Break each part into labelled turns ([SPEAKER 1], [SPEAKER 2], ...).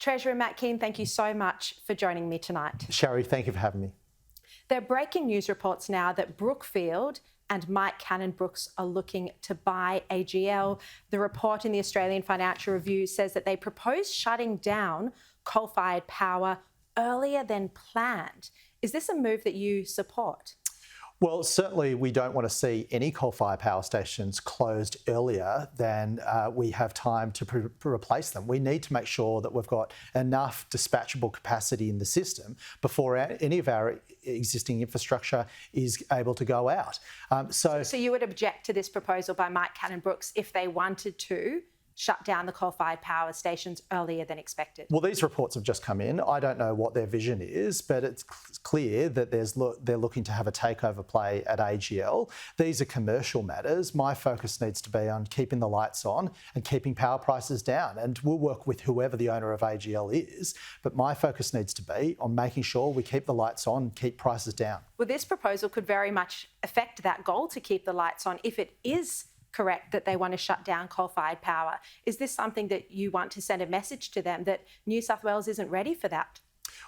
[SPEAKER 1] Treasurer Matt Kean, thank you so much for joining me tonight.
[SPEAKER 2] Sharri, thank you for having me.
[SPEAKER 1] There are breaking news reports now that Brookfield and Mike Cannon-Brookes are looking to buy AGL. The report in the Australian Financial Review says that they propose shutting down coal-fired power earlier than planned. Is this a move that you support?
[SPEAKER 2] Well, certainly we don't want to see any coal-fired power stations closed earlier than we have time to replace them. We need to make sure that we've got enough dispatchable capacity in the system before any of our existing infrastructure is able to go out. So
[SPEAKER 1] you would object to this proposal by Mike Cannon-Brookes if they wanted to shut down the coal-fired power stations earlier than expected?
[SPEAKER 2] Well, these reports have just come in. I don't know what their vision is, but it's clear that they're looking to have a takeover play at AGL. These are commercial matters. My focus needs to be on keeping the lights on and keeping power prices down. And we'll work with whoever the owner of AGL is, but my focus needs to be on making sure we keep the lights on and keep prices down.
[SPEAKER 1] Well, this proposal could very much affect that goal to keep the lights on if it is correct that they want to shut down coal-fired power. Is this something that you want to send a message to them that New South Wales isn't ready for that?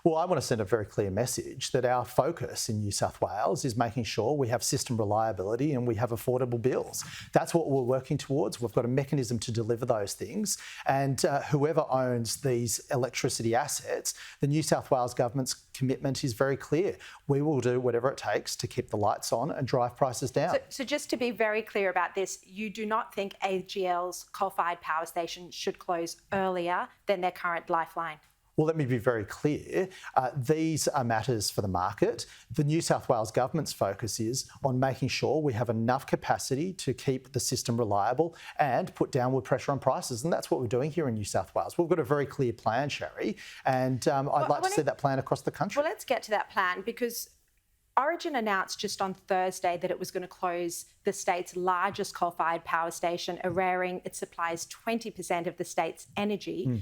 [SPEAKER 2] Well, I want to send a very clear message that our focus in New South Wales is making sure we have system reliability and we have affordable bills. That's what we're working towards. We've got a mechanism to deliver those things. And whoever owns these electricity assets, the New South Wales government's commitment is very clear. We will do whatever it takes to keep the lights on and drive prices down.
[SPEAKER 1] So just to be very clear about this, you do not think AGL's coal-fired power station should close earlier than their current lifeline?
[SPEAKER 2] Well, let me be very clear. These are matters for the market. The New South Wales government's focus is on making sure we have enough capacity to keep the system reliable and put downward pressure on prices. And that's what we're doing here in New South Wales. We've got a very clear plan, Sharri, and I'd like to see that plan across the country.
[SPEAKER 1] Well, let's get to that plan, because Origin announced just on Thursday that it was going to close the state's largest coal-fired power station, Eraring. It supplies 20% of the state's energy.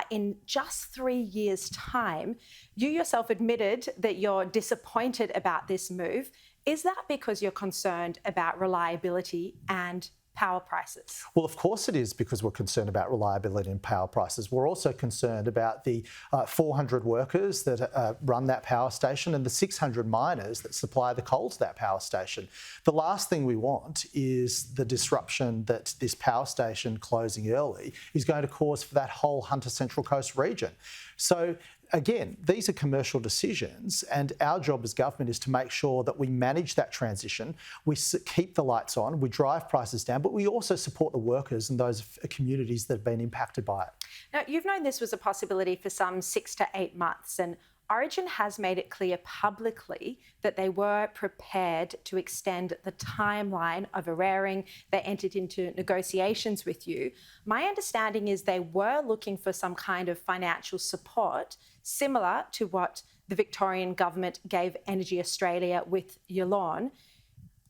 [SPEAKER 1] In just 3 years' time, you yourself admitted that you're disappointed about this move. Is that because you're concerned about reliability and power prices?
[SPEAKER 2] Well, of course it is, because we're concerned about reliability and power prices. We're also concerned about the 400 workers that run that power station and the 600 miners that supply the coal to that power station. The last thing we want is the disruption that this power station closing early is going to cause for that whole Hunter Central Coast region. So again, these are commercial decisions, and our job as government is to make sure that we manage that transition, we keep the lights on, we drive prices down, but we also support the workers and those communities that have been impacted by it.
[SPEAKER 1] Now, you've known this was a possibility for some 6 to 8 months, and Origin has made it clear publicly that they were prepared to extend the timeline of Eraring. They entered into negotiations with you. My understanding is they were looking for some kind of financial support, similar to what the Victorian government gave Energy Australia with Yallourn.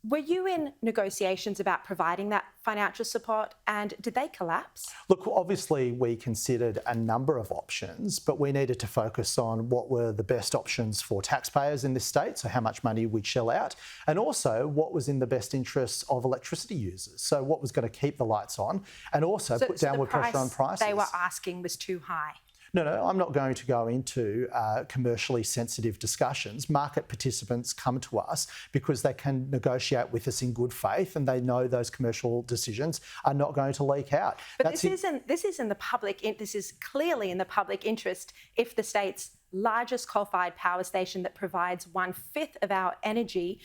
[SPEAKER 1] Were you in negotiations about providing that financial support, and did they collapse?
[SPEAKER 2] Look, obviously we considered a number of options, but we needed to focus on what were the best options for taxpayers in this state, so how much money we'd shell out, and also what was in the best interests of electricity users, so what was going to keep the lights on and also put downward pressure on prices.
[SPEAKER 1] They were asking was too high.
[SPEAKER 2] No, I'm not going to go into commercially sensitive discussions. Market participants come to us because they can negotiate with us in good faith, and they know those commercial decisions are not going to leak out.
[SPEAKER 1] But this is clearly in the public interest if the state's largest coal-fired power station that provides 1/5 of our energy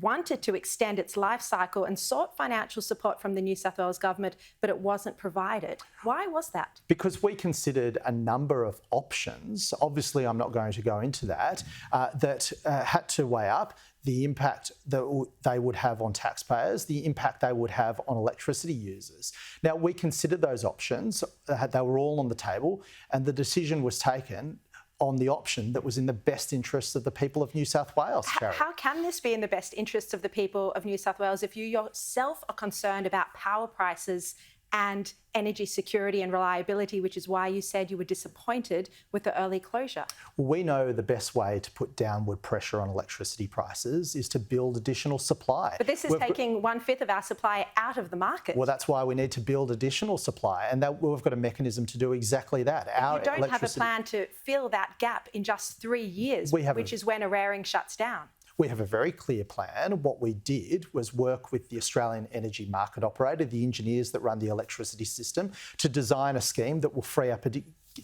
[SPEAKER 1] wanted to extend its life cycle and sought financial support from the New South Wales government, but it wasn't provided. Why was that?
[SPEAKER 2] Because we considered a number of options. Obviously, I'm not going to go into that, that had to weigh up the impact that they would have on taxpayers, the impact they would have on electricity users. Now, we considered those options. They were all on the table, and the decision was taken on the option that was in the best interests of the people of New South Wales, Sharri.
[SPEAKER 1] How can this be in the best interests of the people of New South Wales if you yourself are concerned about power prices and energy security and reliability, which is why you said you were disappointed with the early closure.
[SPEAKER 2] We know the best way to put downward pressure on electricity prices is to build additional supply.
[SPEAKER 1] But this is taking 1/5 of our supply out of the market.
[SPEAKER 2] Well, that's why we need to build additional supply, and that we've got a mechanism to do exactly that.
[SPEAKER 1] You don't have a plan to fill that gap in just 3 years, which is when Eraring shuts down.
[SPEAKER 2] We have a very clear plan. What we did was work with the Australian energy market operator, the engineers that run the electricity system, to design a scheme that will free up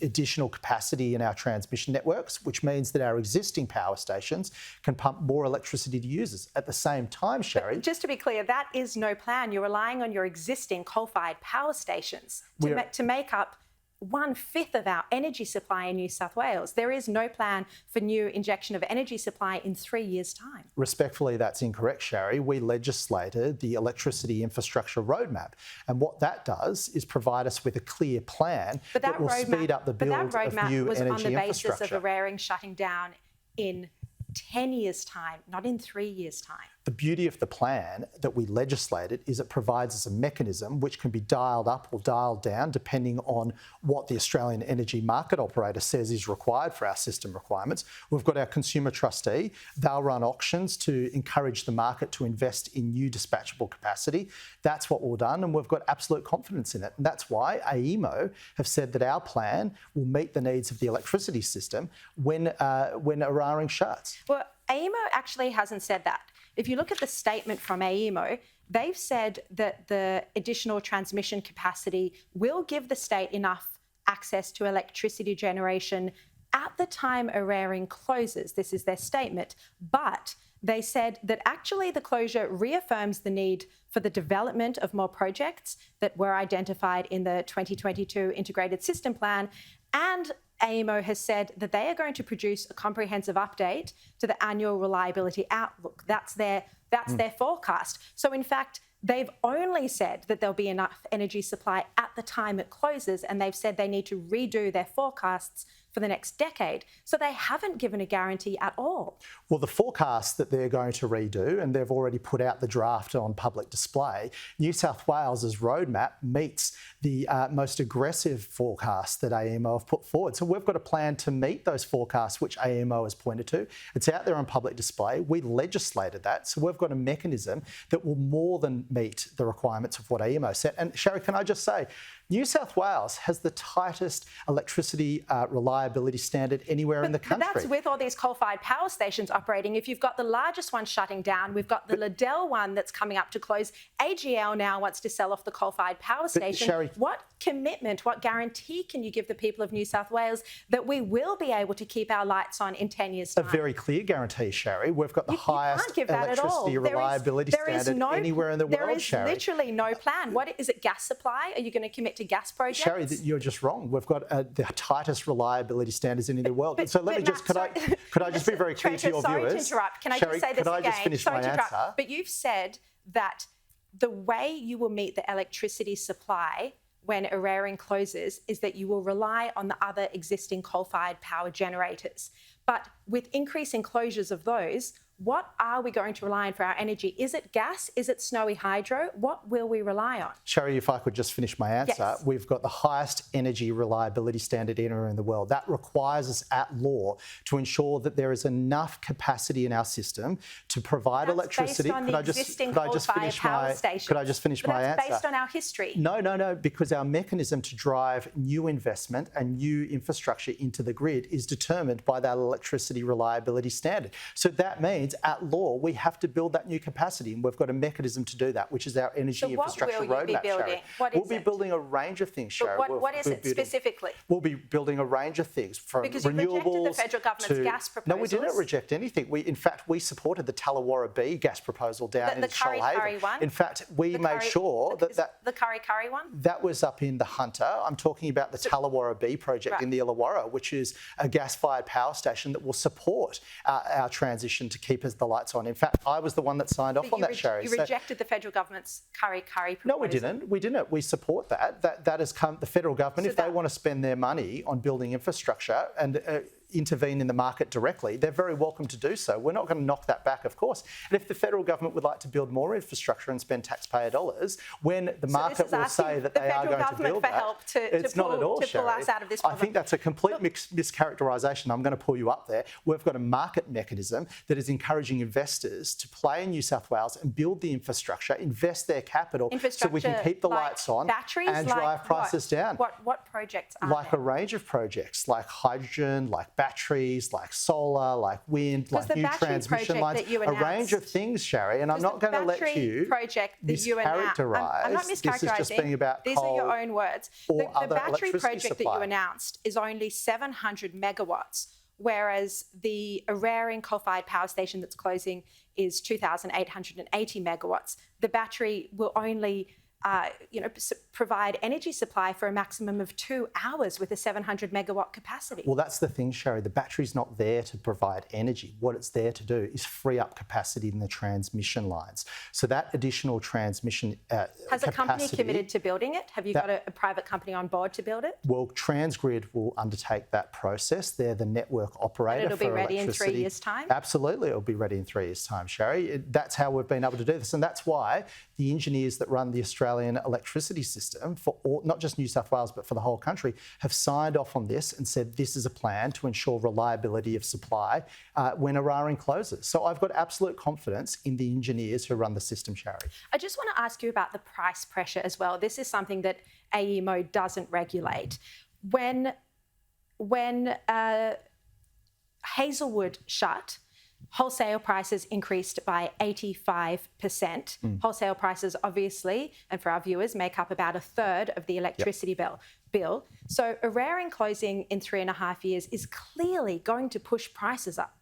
[SPEAKER 2] additional capacity in our transmission networks, which means that our existing power stations can pump more electricity to users. At the same time, Sharri...
[SPEAKER 1] But just to be clear, that is no plan. You're relying on your existing coal-fired power stations to make up 1/5 of our energy supply in New South Wales. There is no plan for new injection of energy supply in 3 years' time.
[SPEAKER 2] Respectfully, that's incorrect, Sharri. We legislated the electricity infrastructure roadmap, and what that does is provide us with a clear plan that will speed up the build of new energy infrastructure.
[SPEAKER 1] But that roadmap was on the basis of Eraring shutting down in 10 years' time, not in 3 years' time.
[SPEAKER 2] The beauty of the plan that we legislated is it provides us a mechanism which can be dialed up or dialed down depending on what the Australian energy market operator says is required for our system requirements. We've got our consumer trustee. They'll run auctions to encourage the market to invest in new dispatchable capacity. That's what we've done, and we've got absolute confidence in it. And that's why AEMO have said that our plan will meet the needs of the electricity system when Eraring shuts.
[SPEAKER 1] Well, AEMO actually hasn't said that. If you look at the statement from AEMO, they've said that the additional transmission capacity will give the state enough access to electricity generation at the time Eraring closes. This is their statement. But they said that actually the closure reaffirms the need for the development of more projects that were identified in the 2022 Integrated System Plan, and AEMO has said that they are going to produce a comprehensive update to the annual reliability outlook. That's their forecast. So in fact, they've only said that there'll be enough energy supply at the time it closes, and they've said they need to redo their forecasts for the next decade. So they haven't given a guarantee at all.
[SPEAKER 2] Well, the forecast that they're going to redo, and they've already put out the draft on public display, New South Wales's roadmap meets the most aggressive forecast that AEMO have put forward. So we've got a plan to meet those forecasts which AEMO has pointed to. It's out there on public display. We legislated that. So we've got a mechanism that will more than meet the requirements of what AEMO set. And Sharri, can I just say, New South Wales has the tightest electricity reliability standard anywhere in the country.
[SPEAKER 1] But that's with all these coal-fired power stations operating. If you've got the largest one shutting down, we've got the Liddell one that's coming up to close. AGL now wants to sell off the coal-fired power station.
[SPEAKER 2] Sharri,
[SPEAKER 1] what commitment, what guarantee can you give the people of New South Wales that we will be able to keep our lights on in 10 years' time?
[SPEAKER 2] A very clear guarantee, Sharri. We've got the highest electricity reliability standard anywhere in the world, Sharri.
[SPEAKER 1] There is literally no plan. What is it, gas supply? Are you going to commit to gas projects?
[SPEAKER 2] Sharri, you're just wrong. We've got the tightest reliability standards in the world. So let me just, could I just be very clear to your viewers?
[SPEAKER 1] Sorry to interrupt. Can I just say this again?
[SPEAKER 2] Could I just finish my answer?
[SPEAKER 1] But you've said that the way you will meet the electricity supply when Eraring closes is that you will rely on the other existing coal-fired power generators. But with increasing closures of those, what are we going to rely on for our energy? Is it gas? Is it snowy hydro? What will we rely on?
[SPEAKER 2] Sharri, if I could just finish my answer.
[SPEAKER 1] Yes.
[SPEAKER 2] We've got the highest energy reliability standard anywhere in the world. That requires us at law to ensure that there is enough capacity in our system to provide electricity.
[SPEAKER 1] Could I just finish my answer? Based on our history.
[SPEAKER 2] No, because our mechanism to drive new investment and new infrastructure into the grid is determined by that electricity reliability standard. So that means at law, we have to build that new capacity, and we've got a mechanism to do that, which is our energy infrastructure roadmap, Sharri.
[SPEAKER 1] We'll
[SPEAKER 2] be building a range of things, Sharri.
[SPEAKER 1] What is it specifically?
[SPEAKER 2] We'll be building a range of things from
[SPEAKER 1] because
[SPEAKER 2] renewables
[SPEAKER 1] you rejected the federal government's gas proposals.
[SPEAKER 2] No, we didn't reject anything. In fact, we supported the Tallawarra B gas proposal down in Shoalhaven.
[SPEAKER 1] One?
[SPEAKER 2] In fact, we made sure that
[SPEAKER 1] the Curry one?
[SPEAKER 2] That was up in the Hunter. I'm talking about the Tallawarra B project in the Illawarra, which is a gas-fired power station that will support our transition to keep the lights on. In fact, I was the one that signed off on that, Sharri.
[SPEAKER 1] You rejected the federal government's Curry proposal.
[SPEAKER 2] No, we didn't. We support that. That has come. The federal government, if they want to spend their money on building infrastructure, and intervene in the market directly, they're very welcome to do so. We're not going to knock that back, of course. And if the federal government would like to build more infrastructure and spend taxpayer dollars, when the market will say that they are going to build that, it's not at all,
[SPEAKER 1] pull us out of this problem.
[SPEAKER 2] I think that's a complete mischaracterisation. I'm going to pull you up there. We've got a market mechanism that is encouraging investors to play in New South Wales and build the infrastructure, invest their capital so we can keep the lights on and drive prices down.
[SPEAKER 1] What projects are
[SPEAKER 2] Like
[SPEAKER 1] there?
[SPEAKER 2] A range of projects, like hydrogen, like batteries, like solar, like wind, like new transmission lines, a range of things, Sharri, and I'm not going to let you mischaracterise.
[SPEAKER 1] I'm not mischaracterising.
[SPEAKER 2] This is just being about
[SPEAKER 1] These
[SPEAKER 2] coal
[SPEAKER 1] are your own words. The battery project
[SPEAKER 2] supply
[SPEAKER 1] that you announced is only 700 megawatts, whereas the Eraring coal-fired power station that's closing is 2,880 megawatts. The battery will only provide energy supply for a maximum of 2 hours with a 700 megawatt capacity.
[SPEAKER 2] Well, that's the thing, Sharri. The battery's not there to provide energy. What it's there to do is free up capacity in the transmission lines. So that additional transmission
[SPEAKER 1] Has a company committed to building it? Have you got a private company on board to build it?
[SPEAKER 2] Well, Transgrid will undertake that process. They're the network operator for electricity.
[SPEAKER 1] It'll be ready in 3 years' time?
[SPEAKER 2] Absolutely, it'll be ready in 3 years' time, Sharri. That's how we've been able to do this. And that's why the engineers that run the Australian electricity system, for all, not just New South Wales, but for the whole country, have signed off on this and said this is a plan to ensure reliability of supply when Eraring closes. So I've got absolute confidence in the engineers who run the system, Sharri.
[SPEAKER 1] I just want to ask you about the price pressure as well. This is something that AEMO doesn't regulate. When Hazelwood shut, wholesale prices increased by 85%. Wholesale prices, obviously, and for our viewers, make up about a third of the electricity bill. So Eraring closing in 3.5 years is clearly going to push prices up.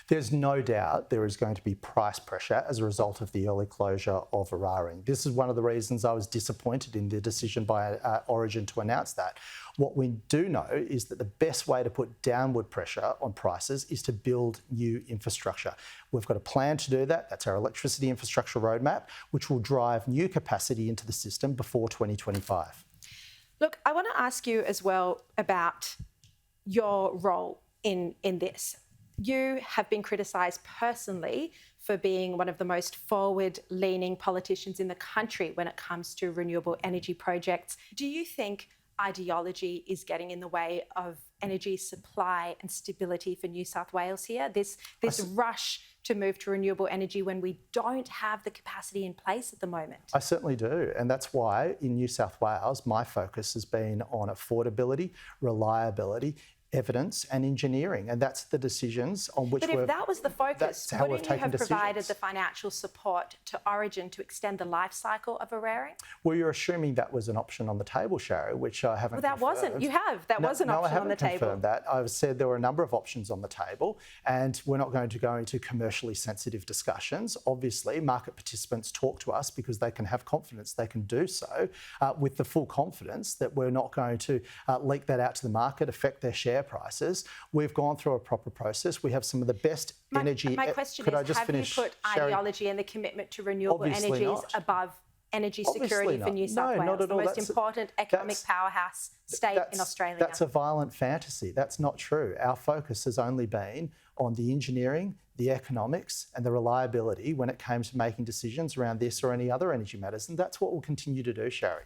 [SPEAKER 2] There's no doubt there is going to be price pressure as a result of the early closure of Eraring. This is one of the reasons I was disappointed in the decision by Origin to announce that. What we do know is that the best way to put downward pressure on prices is to build new infrastructure. We've got a plan to do that. That's our electricity infrastructure roadmap, which will drive new capacity into the system before 2025.
[SPEAKER 1] Look, I want to ask you as well about your role in this. You have been criticised personally for being one of the most forward-leaning politicians in the country when it comes to renewable energy projects. Do you think ideology is getting in the way of energy supply and stability for New South Wales here? This rush to move to renewable energy when we don't have the capacity in place at the moment?
[SPEAKER 2] I certainly do. And that's why in New South Wales, my focus has been on affordability, reliability, evidence and engineering, and that's the decisions on which
[SPEAKER 1] But if that was the focus, wouldn't you have provided the financial support to Origin to extend the life cycle of Eraring?
[SPEAKER 2] Well, you're assuming that was an option on the table, Sharri, which I haven't confirmed.
[SPEAKER 1] Wasn't. You have. That was an option on the table.
[SPEAKER 2] No, I haven't confirmed that. I've said there were a number of options on the table, and we're not going to go into commercially sensitive discussions. Obviously, market participants talk to us because they can have confidence they can do so with the full confidence that we're not going to leak that out to the market, affect their share prices. We've gone through a proper process. We have some of the best energy.
[SPEAKER 1] My question is, have you put ideology and the commitment to renewable energies above energy security for New South Wales, the most important economic powerhouse state in Australia?
[SPEAKER 2] That's a violent fantasy. That's not true. Our focus has only been on the engineering, the economics and the reliability when it came to making decisions around this or any other energy matters. And that's what we'll continue to do, Sharri.